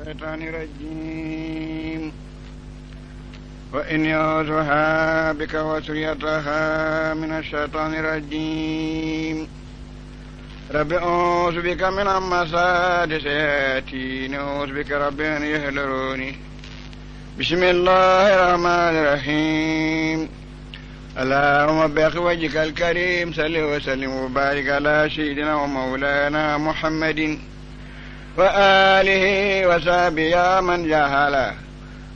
الشيطان الرجيم وإن يعوذها بك وسريتها من الشيطان الرجيم رب أعوذ بك من همزات الشياطين أعوذ بك رب أن يحضرون بسم الله الرحمن الرحيم اللهم بوجهك الكريم صل وسلم وبارك على سيدنا ومولانا محمد وآله وصحبه يا من جهل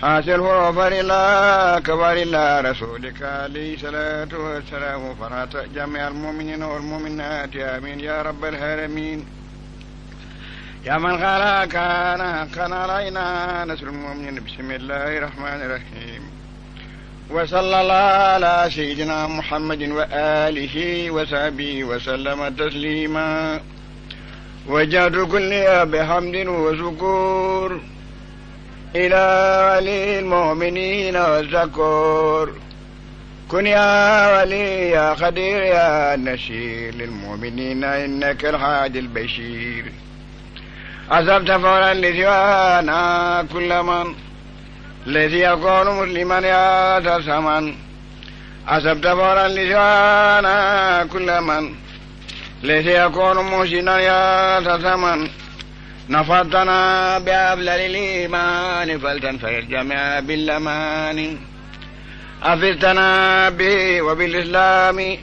حاصل غفر الله كبر الله رسولك عليه الصلاة والسلام فرات جميع المؤمنين والمؤمنات آمين يا رب العالمين يا من قال كان علينا نصر المؤمنين بسم الله الرحمن الرحيم وصلى الله على سيدنا محمد وآله وصحبه وسلم تسليما وجهت كل بحمد وشكر إلى ولي المؤمنين والذكور كن يا ولي يا خدير يا نشير للمؤمنين إنك الحاج البشير عزبت فورا لسوانا كل من الذي يكون مسلما يا تسمن عزبت فورا لسوانا كل من الذي يكون محسنا يا تسمن نفضنا بأفضل الإيمان فلتنفع الجميع بالأمان أفزتنا به وبالإسلام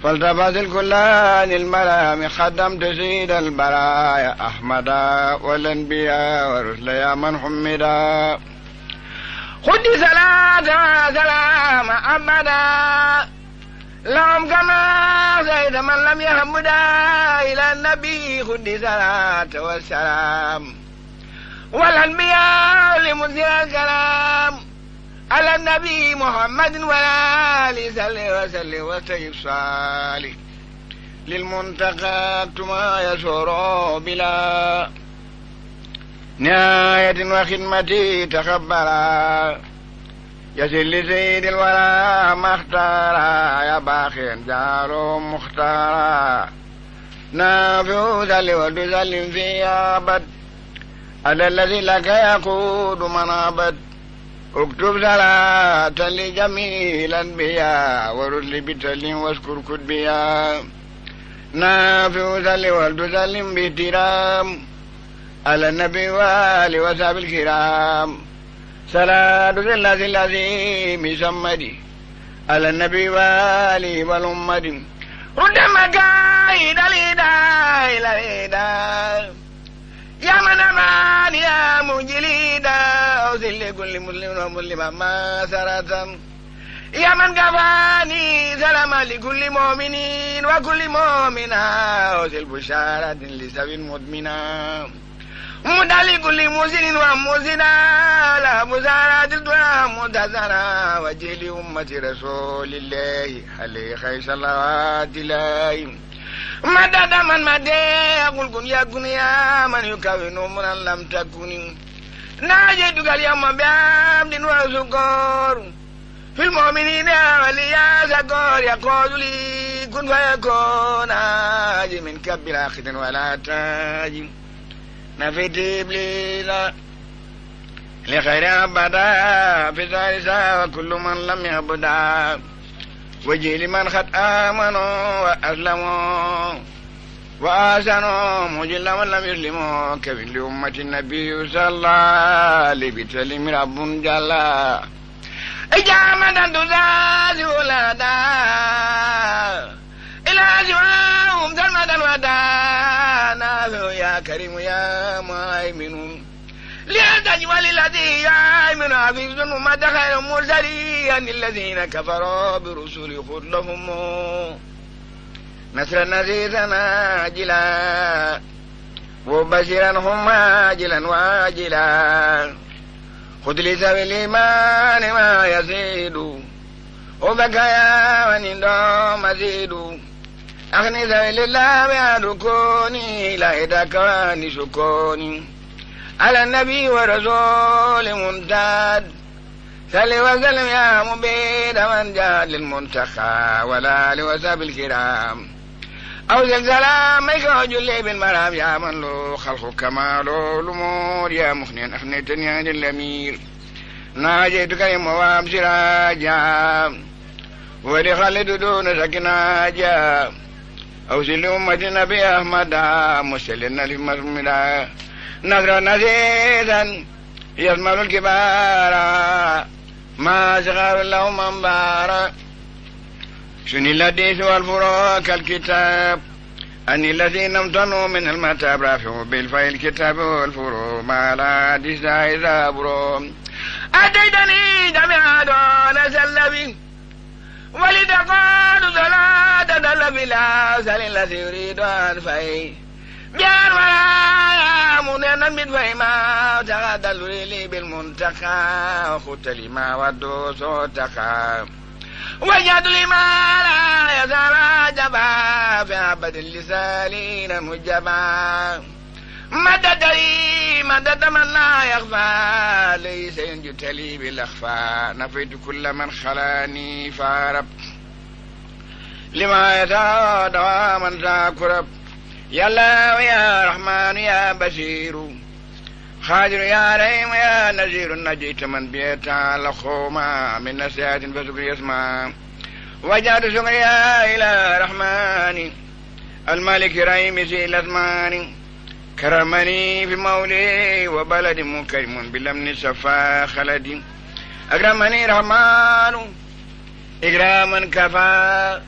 فلتبذل كل عن الملام خدمت سيد البرايا أحمدا والأنبياء ورسل يا من حمدا خذ صلاة وسلام أبدا لهم كما زيد من لم يحمدا إلى النبي خذ صلاة والسلام والأنبياء لمنزل الكلام على النبي محمد وآله صلى وسلم وسيف صالح للمنتقى ما يسر بلا نهاية وخدمتي تخبرا يسر لسيد الورى ما اختارا يا باخي جارو مختارا نافع ذل وتسلم في أبد على الذي لك يقود من أبد اكتب صلاة لجميع الأنبياء ورسل بتسليم واشكر كتبيا نافع ذل وتسلم باحترام على النبي وآله وصحبه الكرام صلاة الذي مسمدي على النبي وآله والأمة رد مكايد الإله يا من أمان يا مجليدا أوزل لكل مسلم ومسلمة ما سرة يا من كفاني سلام لكل مؤمنين وكل مؤمنة أوزل بشارة لسبيل مدمنة مدى لكل مسلم ومسلمة لا مزارات الدعاء متزرع وجه لأمة رسول الله عليه خير صلوات الله مدد من مدى يقول كن يكن يا من يكون من لم تكن ناجدك اليوم بعبد وشكر في المؤمنين وليا شكر يقول لي كن فيكون آجي من كبر آخر ولا تاج نفيت إبليس لخير أبدا في ثالثا وكل من لم يعبدا وجه لمن خد آمنوا وأسلموا وآسنوا مجل من لم يسلموا كفل لأمة النبي صلى الله عليه وسلم رب جلا إجامة تزاد ولادا إلى سواهم ظلمة ودانا يا كريم يا مهيمن ليتجمل الذي يؤمن حفيظ أمة خير مرسلين الذين كفروا برسل خذ لهم نصر نزيزا عاجلا وبشرا هم عاجلا واجلا خذ لسوي الإيمان ما يزيد وبكايا ونندو مزيد أغني ذوي لله بأدكوني لا إدكاني سكوني على النبي ورسول ممتاد صل وسلم يا مبيد من جاد للمنتخى والآل وصحبه الكرام أو زلزلا ميكو جلي بالمرام يا من له خلق كماله الأمور يا مخنيا أخنيتني عن الأمير ناجيتك يا مواب سراجا ولخالد دون سكناجا أوصل أمة النبي أحمد مسلنا لمرمدا نذر نزيدا يثمر الكبار ما صغار لهم أنبارا شني الحديث والفروع كالكتاب أني الذين امتنوا من المتاب رافعوا بالفعل الكتاب والفروع ما لا حديث إذا برو أتيتني جميع دون سلبي ولتقال صلاة دل بلا سل الذي يريد أن فأي بيان ولا مننا من فهما تغادل لي بالمنتقى وخدت لما ودو صوتك وجد لما لا يزال جبا في عبد اللسالين مجبا مدد لي مدد من لا يخفى ليس ينجت لي بالأخفى نفيت كل من خلاني فارب لما يسعى دواما ساكرب يا الله يا رحمن يا بشير خاجر يا رحيم يا نذير نجيت من بيت على خوما من نسيات فسكر يسمع وجعت سكريا إلى رحمن الملك رحيم سي الأزمان كرمني في مولي وبلد مكرم بالأمن صفا خلدي أكرمني رحمن إكراما كفى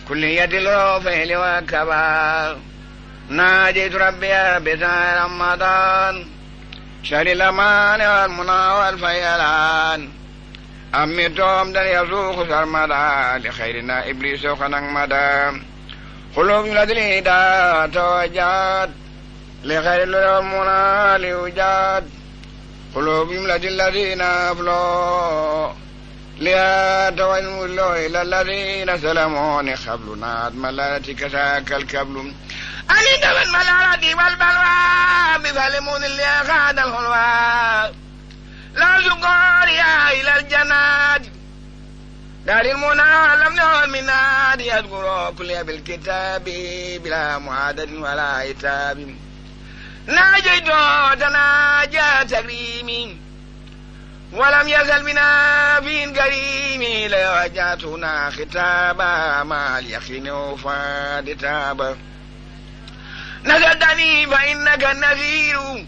كل يد الرفيل وكفى ناجيت ربي بسائر رمضان شهر الأمان والمنى والفيلان أميتهم دن يسوق سرمدا لخيرنا إبليس وخنق مدى قلوب لدري دا توجات لخير المنى لوجاد قلوب لدي الذين أفلوا لياتوا إلى الذين سلموني خبلنا أدملتك ساك الكبل أنت من ملارتي والبلوى بفلمون اللي أخذ الخلوى لا سكوريا إلى الجنات دار المنى لم نعلم من ناد يذكر كل بالكتاب بلا معادة ولا عتاب ناجيت تناجى تكريمي ولم يزل بنا في كريم لوجاتنا ختابا مع اليقين وفاد تابا نزلتني فإنك النذير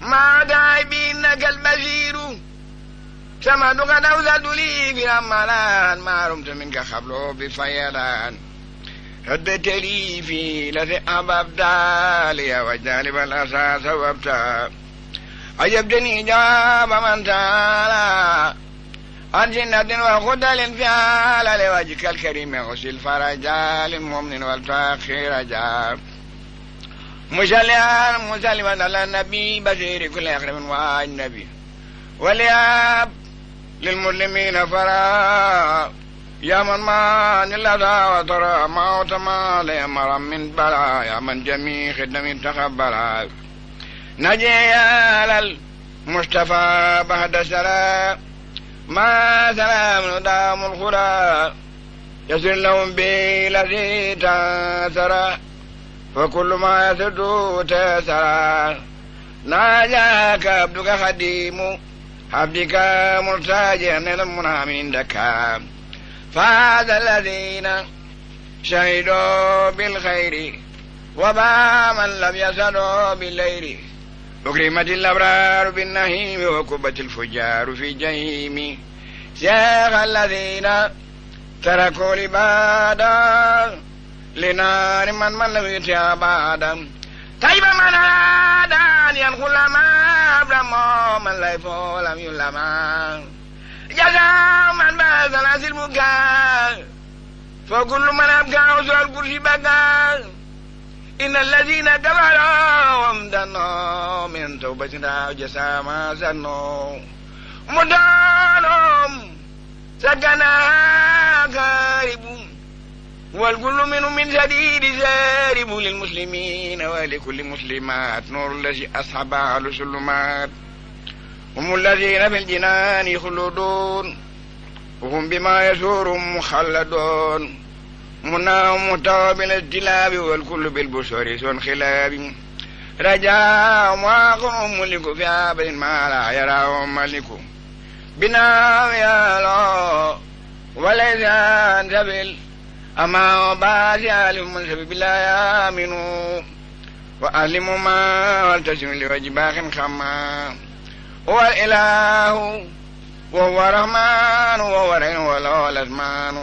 مع داعبي إنك البشير سمعتك توزد لي في رمضان ما رمت منك خبله بفيلان ردت لي في لذي أبدالي وجالب الأساس وابتا عجبتني جاب من تعالى عن جنة وخدل انفعال لوجهك الكريم غسل فرجا للمؤمن والتأخير جاب مسلما على النبي بشير كل أخرم والنبي ولياب للمسلمين فرا يا من ما نلذا وترى موت ما ليمر من بلا يا من جميع خدم تخبرا نجي على المصطفى بعد سلام ما سلام ندام الخرى يسر لهم بالذي تاثر فكل ما يسد تسرى ناجاك عبدك خديم عبدك مرتاجا الى المنى من عندك فهذا الذين شهدوا بالخير وما من لم يسدوا بالليل أكرمت الأبرار بالنهيم وكبت الفجار في جهيم شيخ الذين تركوا العبادة لنار من لم يتاب آدم طيب من أراد أن ينخل ما أبرم من لا يفعل لم يلما جزاء من بذل أسل البكاء فكل من أبكى وسوى الكرسي بكى إن الذين كفروا وامتنوا من توبتنا جزاء ما سنوا مدانهم سكنا كارب والكل منهم من شديد سارب للمسلمين ولكل مسلمات نور الذي أصحب على السلمات هم الذين في الجنان يخلدون وهم بما يسورهم مخلدون متى بالاجتلاب والكل بالبشر سن خلاب رجاء واقع ملك في عبد ما لا يراه ملك بنا يا الله وليس عن سبيل أما باسي ألف من سبيل لا يامنوا وأعلم ما والتسم لوجه باخ خما هو الإله وهو رحمن وهو رحيم وله الأسمان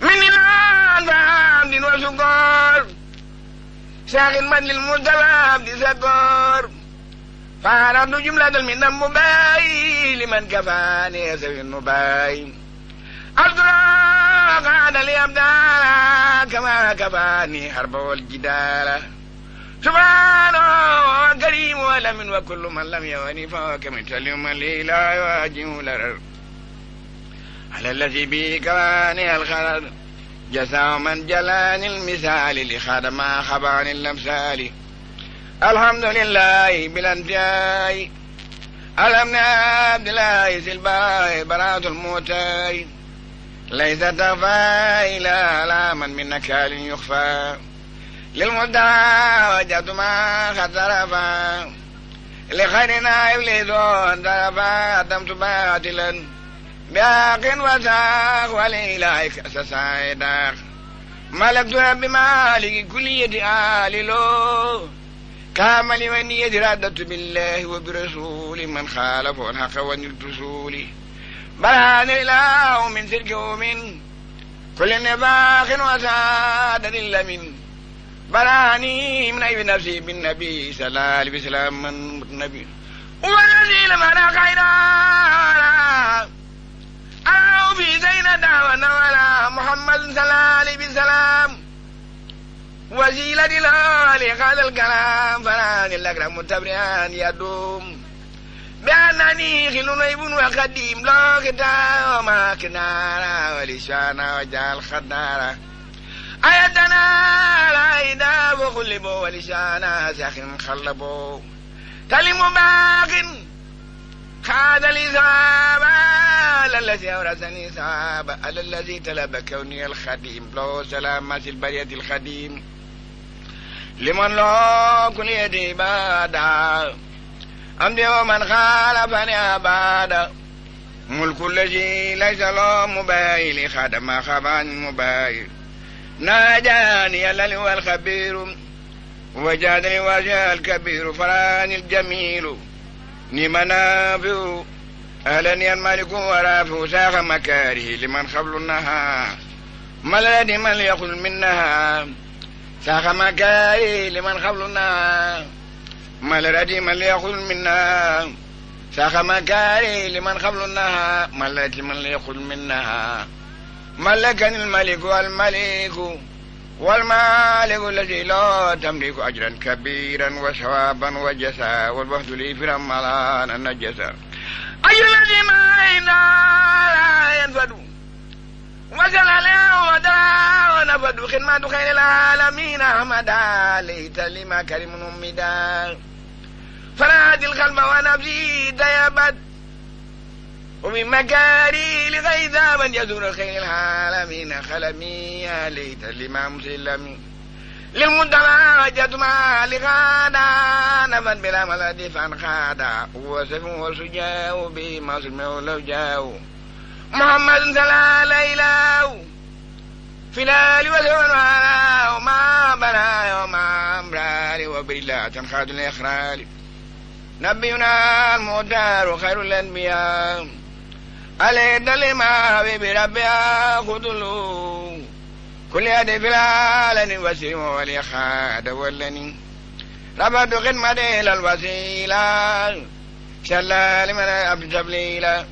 من الآن فعبد وسكر ساخن من للمستوى عبد سكر فعرضت جملة من المباي لمن كفاني يسوي النباي أذكر قعد لي أبدالا كما كفاني حرب والجدال سبحانه كريم ولم وكل من لم يوني فهو كمثل من لي لا يواجه لرر على الذي به كواني الخرر جزاء من جلاني المثال لخادم ما خبان الأمثال الحمد لله بالانتهاء ألم عبد الله سلباي براءة الموتى ليس تخفى إلى من من نكال يخفى للمدعى وجدت ما خطرفا لخيرنا إبليس انترفا أتمت باطلا باق وساق ولإلهك أسسايداق ملكت رب مالك كل يد آللو كامل ونية ردت بالله وبرسول من خالف الحق ونلت رسولي برهان الإله من سرك ومن كل نفاق وسادة لمن براني من أي نفسي بالنبي صلى الله عليه وسلم من النبي والذي لم أرى خيرا أو في زين دعوة ولا محمد صلى الله عليه وسلم وسيلة الله قال الكلام فراني الأكرم متبريان يدوم بأنني خل نيب وقديم لا كتاب وما كنارا ولسانا وجال خدارا أيتنا لا إداب وخلبوا ولسانا ساخن خلبوا تلم باق خاد لسابا الذي أورثني سابا على الذي طلب كوني الخديم له سلامة البرية الخديم لمن لا كل يدي بادا أمدي ومن خالفني أبادا ملك الذي ليس له مبايل خدم خبان مبايل ناجاني الذي هو الخبير وجادني وجه الكبير فراني الجميل نمنافع أهلني الملك ورافع ساخ مكاره لمن خبل النهار ملد من يأخذ منها ساخ مكاره لمن خبل النهار ملد من يأخذ منها ساخ مكاره لمن خبل النهار ملد من يأخذ منها ملكني الملك والملك والمالك الذي لا تملك أجرا كبيرا وثوابا وجزاء والوفد لي في رمضان النجزاء أي الذي معنا لا ينفد وزل عليه ودعا ونفد خدمة خير العالمين أحمدا ليت لما كريم أمدا فراد القلب ونفسي ديبت ومن مكاري لغيظا من يزور خير العالمين خلمي يا ليت الإمام سلمي للمدعى وجدت ما لغادا نفد بلا ملد فانخادا وسف وسجاو بما سلمه لو جاو محمد صلى الله عليه في الآل وسلم وعلى وما بنا وما أمرار وبالله تنخاد الإخرال نبينا المختار خير الأنبياء عليه دلما بربها خذلوا كل يد في العالم وسيم وليخاد ولني ربط خدمة إلى الوسيلة شلال من أبد تبليلا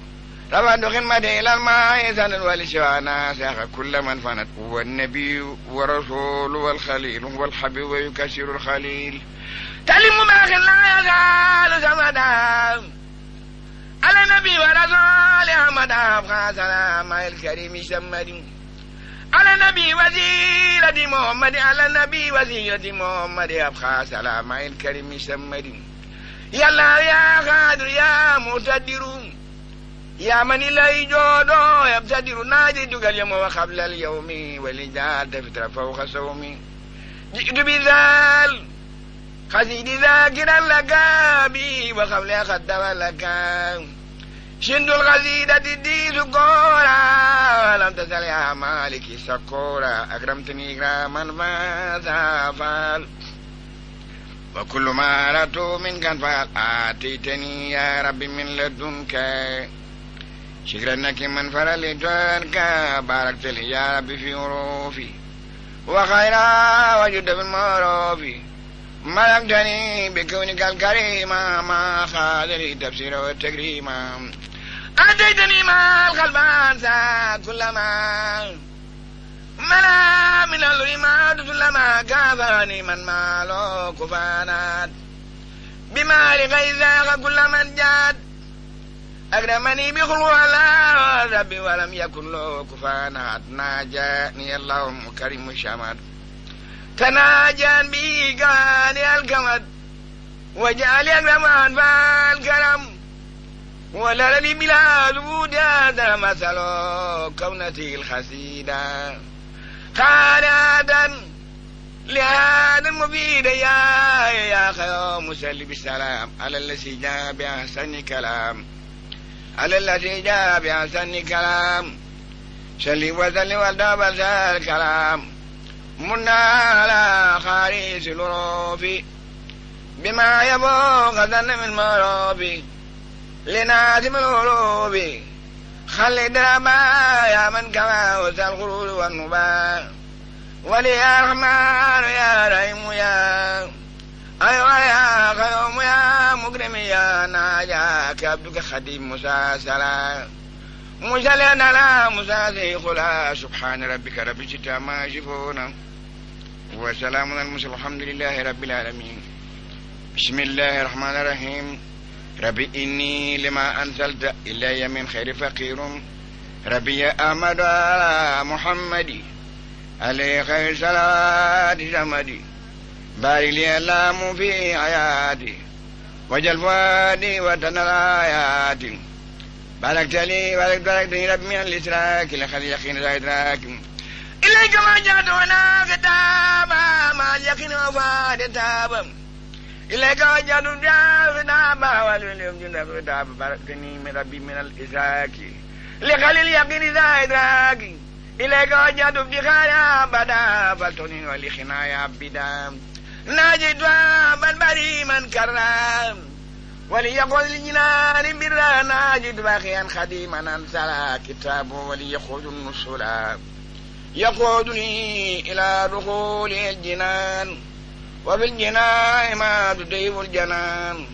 ربط خدمة إلى الماء سند والشوانا ساخ كل من فنت هو النبي ورسول والخليل والحبيب ويكسر الخليل تلم باخ لا يزال سمدا على النبي ورسول أحمد أبقى سلام الكريم سمد على النبي وزيرة محمد على النبي وزيرة محمد أبقى سلام الكريم سمد يا الله يا قادر يا مقتدر يا من إلي جودو يبتدر ناجدك اليوم وقبل اليوم ولجعلت فترة فوق صومي جئت بذال قصيدي ذاكرا لك بي وقبل قدم لك شند القصيدة دي سكورا ولم تزل يا مالكي سكورا أكرمتني إكراما ماذا فعل وكل ما أردت منك فعل آتيتني يا ربي من لدنك شكرا لك من فرلتك باركت لي يا ربي في عروفي وخيرا وجد في المعروف ملكتني بكونك الكريم ما خاذ لي تفسير والتكريم أتيتني مع القلب أنسى كلما ملا من الرماد سلما كافاني من ماله كفانات بمال غيثاق كل من جاد أكرمني بخلوة لا ربي ولم يكن له كفانات ناجاني اللهم كريم الشمد تناجان بي كاني الكمد وجعل أكرمان فالكرم ولرني بلا ذبود هذا مثل كونتي الخسيدة قانادا لهذا المفيد يا خير مسلي بالسلام على الذي جاء بأحسن كلام على الذي جاء بأحسن كلام سلي وسلي والدبل الكلام منا على خاريس الروف بما يبوغ ذن من مروف لنادم الغروب خلي دراما يا من كما وسى الغرور والنبا ولي الرحمن يا رحيم يا أيوة يا قيوم يا مكرم يا ناجاك عبدك خديم مساسلا مسلنا لا مساسي خلا سبحان ربك رب العزة عما يصفون وسلام على المرسلين الحمد لله رب العالمين بسم الله الرحمن الرحيم ربي إني لما أنزلت إلي من خير فقير ربي يا أحمد على محمد عليه خير صلاة سمدي بارك لي اللهم في حياتي وجل فؤادي وتنال آياتي باركتني رب من الإسراك لخذ يقين لا إدراك إليك ما جاءت وانا كتابا ما يقين وفاد تابا إليك وجهت كتابا واليوم جنة كتابا باركتني من ربي من الإسراك لخليل يقين ذا إدراك إليك وجهت افتخارا بدا فلتنين ولخنايا بدا ناجد بل بريما كرام وليقول الجنان برا ناجد باقيا خديما انسلا كتابه وليخوض النصلا يقودني إلى دخول الجنان وفي الجنان ما تطيب الجنان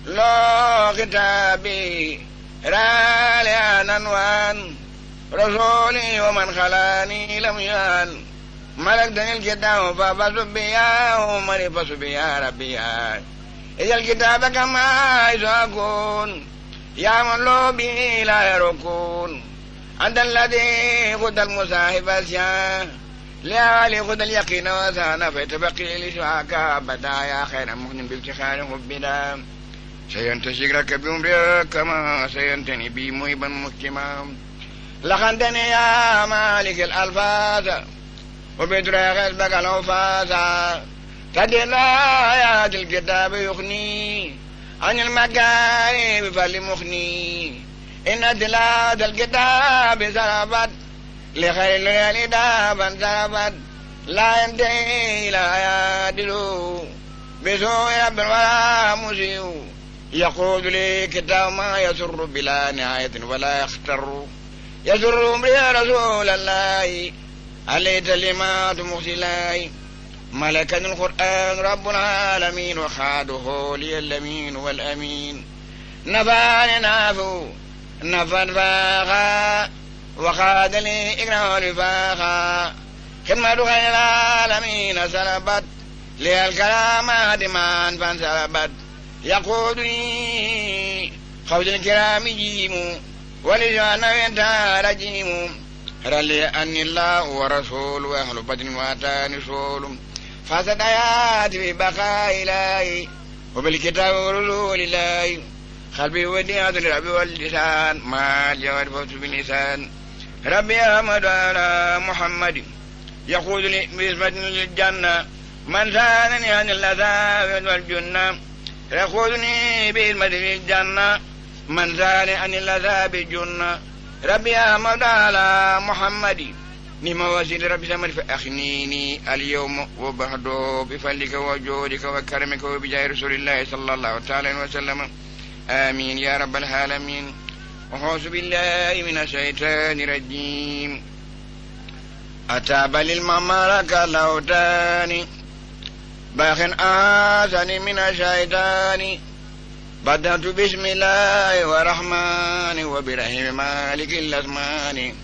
لا كتابي رالي عنوان رسولي ومن خلاني لم يان ملكتني الكتاب فبيا ومري فسبيا ربيا إذا الكتاب كما يساكون يا من لو به لا يركون أنت الذي خذ المصاحب أسيا لأولي خذ اليقين وثانا فيتبقي لشعاك أبدا يا خير مغن بافتخار مبدا سينتشكرك بأمرك كما سينتني بي مهبا محكما لخنتني يا مالك الألفاظ وبدر غلبك الأوفاظ تدل آيات الكتاب يغني عن المكارم فلمغني إن تلاوة الكتاب سربت لخير الليالي دابا سربت لا ينتهي لا يعدل بسوء رب ولا مسيء يقول لي كتاب ما يسر بلا نهاية ولا يختر يسر أمري رسول الله عليه تسليمات مرسلاي ملك القرآن رب العالمين وخاده لي الأمين والأمين نفعني نافو نفا فاخا وخاد لي إكرام رفاخا خدمة غير العالمين سلبت لي الكرامات من فانسلبت يقودني خوض الكرام جيم ولجان وينتا رجيم رلي أني الله ورسول وأهل بدر واتاني رسول فاسد آياتي في بقاء إلهي وبالكتاب ورسول الله قلبي وديعة لربي واللسان ما الجوار فوت باللسان ربي أحمد على محمد يقول لي بإثبات للجنة من زادني عن اللذاذ والجنة يقولني بإثبات للجنة من زادني عن اللذاذ بالجنة ربي أحمد على محمد نما وسيل ربي سمر فأخنيني اليوم وبعده بفضلك وجودك وكرمك وبجاه رسول الله صلى الله عليه وسلم آمين يا رب العالمين. أعوذ بالله من الشيطان الرجيم. أتاب للممالك الأوتان باخ آذاني من الشيطان بدأت بسم الله والرحمن وبرحيم مالك الأزمان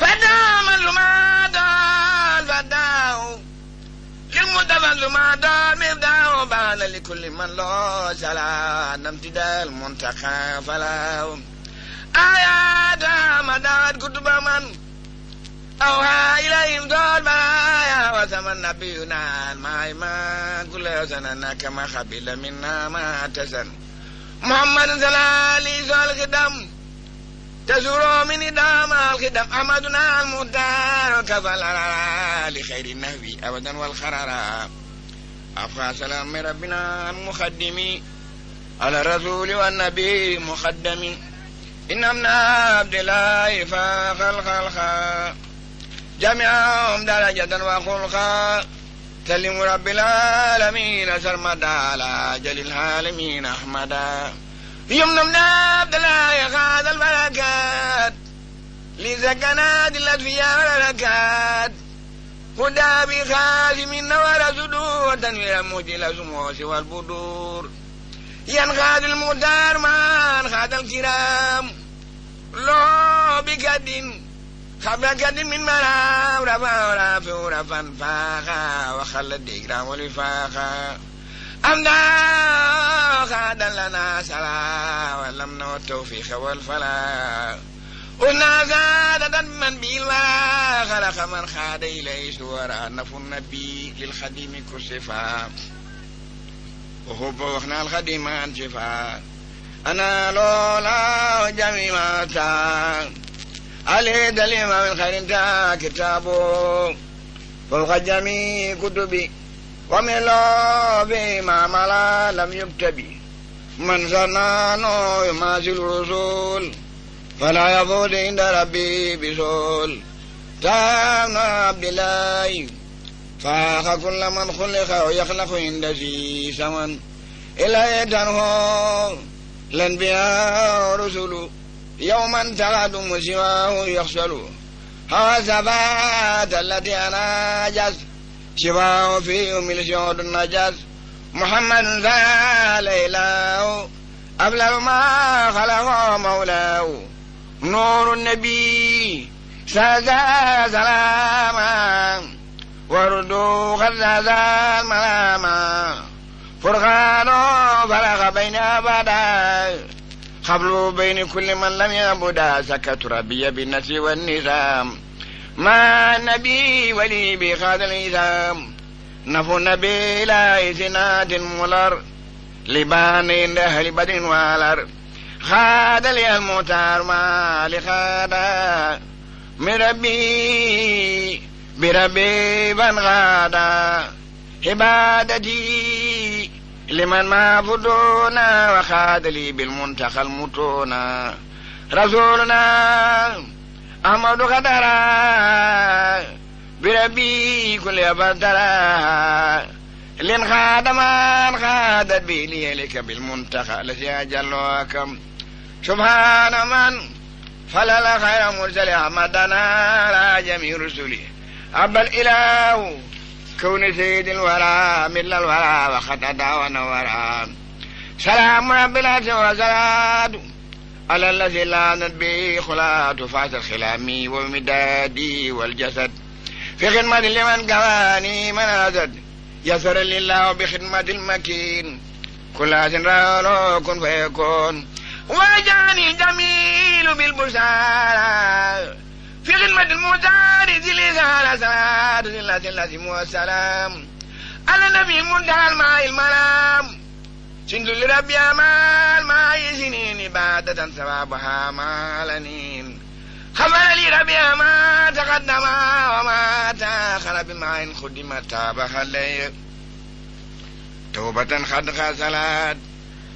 فدام الزمادان فداه للمدفن الزمادان مبداه بعد لكل من له سلام امتداد المنتقى فلا آيات مداد كتب من أوحى إليهم دول بلايا وثمن نبينا الماء كل سنة كما خبل منا ما تسن محمد صلى الله عليه وسلم تزور من دام الخدم أحمدنا المختار كفل لخير النهوي أبدا والخرارا أفا سلام ربنا المخدم على الرسول والنبي مخدم إن من عبد الله فاق الخلق جميعهم درجة وخلقا سلم رب العالمين سرمدا على جل العالمين أحمدا يمن من عبد الله خاذ البركات لسكنات الأدفياء والبركات هدى بخازم النور صدور تنوير مجل سموس والبدور ينخاذ المدار من خاذ الكرام لو بكد قبل كد من مرام رفا ورافع ورفا فاقا وخلد إكرام ولفاقا أمدا خادا لنا سلا ولمنا والتوفيق والفلا قلنا زادة من بالولا خلق من خاد إليه سورا نفو النبي للخديم كسفا وحب وخنا الخديم انشفا أنا لولا جميع تا عليه دليل من خير تا كتابه فوق جميع كتبي وملو بما ملا لم يكتبي من زنانو يماثل الرسول فلا يفوت عند ربي بسول تام عبد الله فاخ كل من خلق ويخلق عند ذي زمن إلا يدنه الأنبياء رسل يوما تغدم سواه يخسل هو ثبات التي أنا جز شفاه في أم الشهود النجس محمد ذا ليلاه أبلغ ما خلقه مولاه نور النبي سازا سلاما وردو خزازا ملاما فرقانو فرق بين أبدا خبلوا بين كل من لم يعبدا سكت ربي بالنسي والنظام ما النبي ولي بخاد الإسام نفو النبي لا إسناد ملر لبان عند أهل بدر والر خاد لي المختار ما لخادا من ربي بربي بن غادا عبادتي لمن ما فدونا وخاد لي بالمنتقى المتونا رسولنا أحمد قدرا بربي كل أبدلا لن خادمان خادت بي لك بالمنتقى الذي أجلوكم سبحان من فلل خير مرسل أحمدنا على جميع رسله أبا الإله كون سيد الورى مثل الورى وقد أدى ونورى سلام رب العرش وصلاة على الذي لعنت به خلاة فاس الخلام ومدادي والجسد في خدمة لمن كواني من أسد يسر لله بخدمة المكين كل أسن كن فيكون وجاني الجميل بالبشارة في خدمة المختار ذي الإزالة صلاة اللازم والسلام على النبي المنتهى الماء المنام سند لربي أمان ما يزني عبادة ثوابها مع لنين خبر لي ربي ما تقدم وما تأخر بما إن خدم تابها لي توبة قد خسلت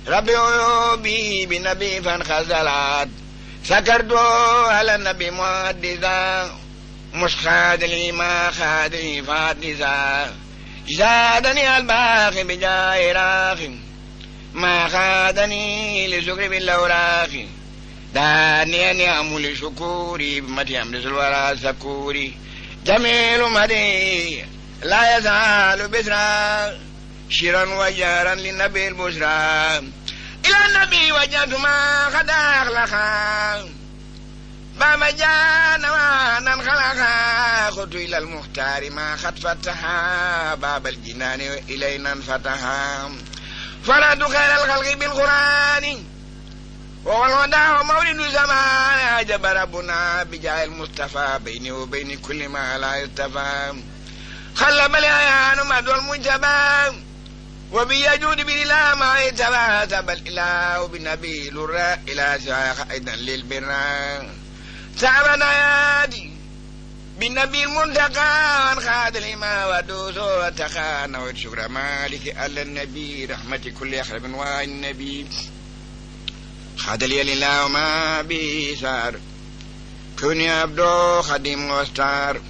ربي عيوبي بنبي فانخزلت سكرت على النبي مؤدزا مش خادني ما خادني فادزا زادني الباقي بجاه راخي ما خادني لشكر بالأوراق داني أن يأمل شكوري بمتي أمر الورى سكوري جميل مدي لا يزال بسرا شيرا وجارا للنبي البشرى إلى النبي وجهت ما قد أخلقا بما جانا وانا خلقا خذت إلى المختار ما قد فتحا باب الجنان إلينا انفتحا فرد خير الخلق بالقرآن وهو الهدى مولد زمان أجب ربنا بجاه المصطفى بيني وبين كل ما لا يستفى خلب الأيان مدو المجتبى وبيجود بالله ما يتبع تبى الإله بالنبي للراء إلى سواق أيضا للبراء سعبنا يادي بالنبي المنتقى خاد لما ودوس وتقى نويت شكر مالك على النبي رحمة كل أخرب والنبي خاد لي لله ما بيسار كوني عبدو خديم واستار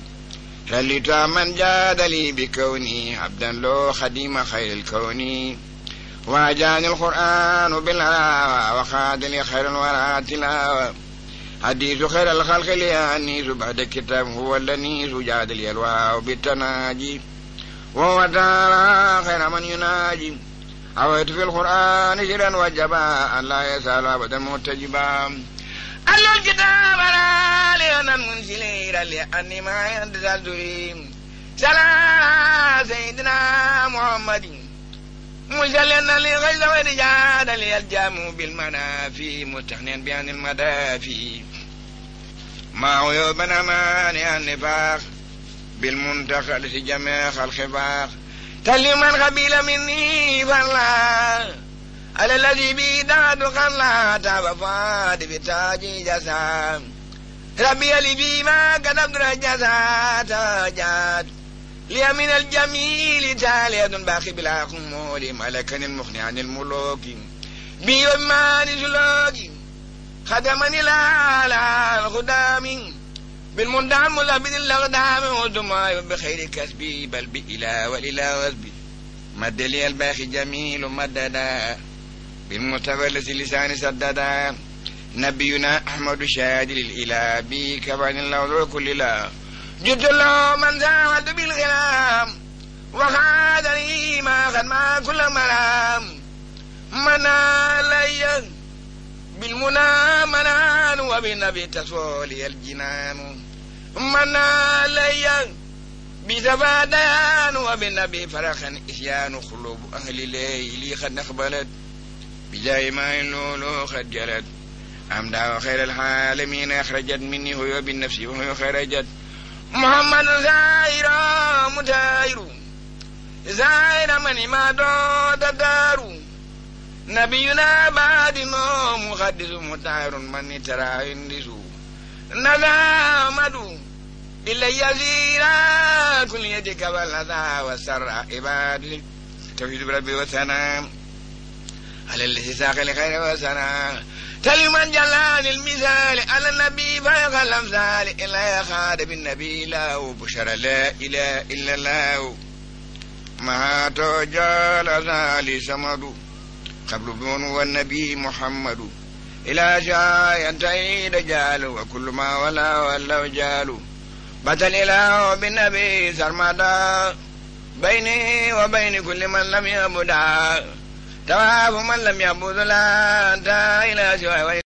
رليت من جاد لي بكوني عبدا له خديم خير الكون وجاني القرآن بالهوى وخاد لي خير الورى تلاوة حديث خير الخلق لأنيس بعد كتاب هو الذي جاد لي الواو بالتناجي وهو تعالى خير من يناجي أويت في القرآن سرا وجبا أن لا يسأل أبدا متجبا ألا الكتاب لأن منزلير لأني ما ينتظر دريم سلام سيدنا محمد مجلنا لغيظ ورجال ليلجاموا بالمنافي مستغنيا بأن المدافي ما عيوبنا مانع النفاق بالمنتقى لجميع الخفاق تلي من قبيل مني فالله على الذي بيداد قلا تاب فاد بتاجي جسام ربي لي بما قدمت رجسا تاجات لي من الجميل تالية باقي بلا خمول ملكا المخني عن الملوك بيومان سلوك خدمني لا الخدام بالمندام ملابد الأقدام والدماء بخير كسبي بل بإله والإله وزبي مد لي الباقي جميل مددا بالمتفلس لسان سددا نبينا أحمد شاهد للإله بي كفاني الله كل لا جبت الله من زاهد بالغلام وخادني ما خد ما كل ملام منا لي بالمنى منان وبالنبي تسولي الجنان منا لي بزبادان وبالنبي فرخا إسيان خلوب أهل ليلي قد نقبلت بجاي ما اللولو قد جلت أمدا خير العالمين أخرجت مني هو بالنفس وهو خرجت محمد زائر متاير زائر من ما دود دار نبينا بعد مقدس متاير من ترى يندسو نظامدو إلا يزيرا كل يدك والأذى والسر عباد توحيد ربي وسلام على الذي ساق لخير وسلام تلي من جلال المثال على النبي فيق الأمثال إلا يخاد بالنبي لا بشر لا إله إلا الله ما تجال ذالي سمد قبل بون والنبي محمد إلى شاء ينتهي دجال وكل ما ولا جال بطل إله بالنبي سرمدا بيني وبين كل من لم يبدا تواف من لم يبد لا أنت إلى سوى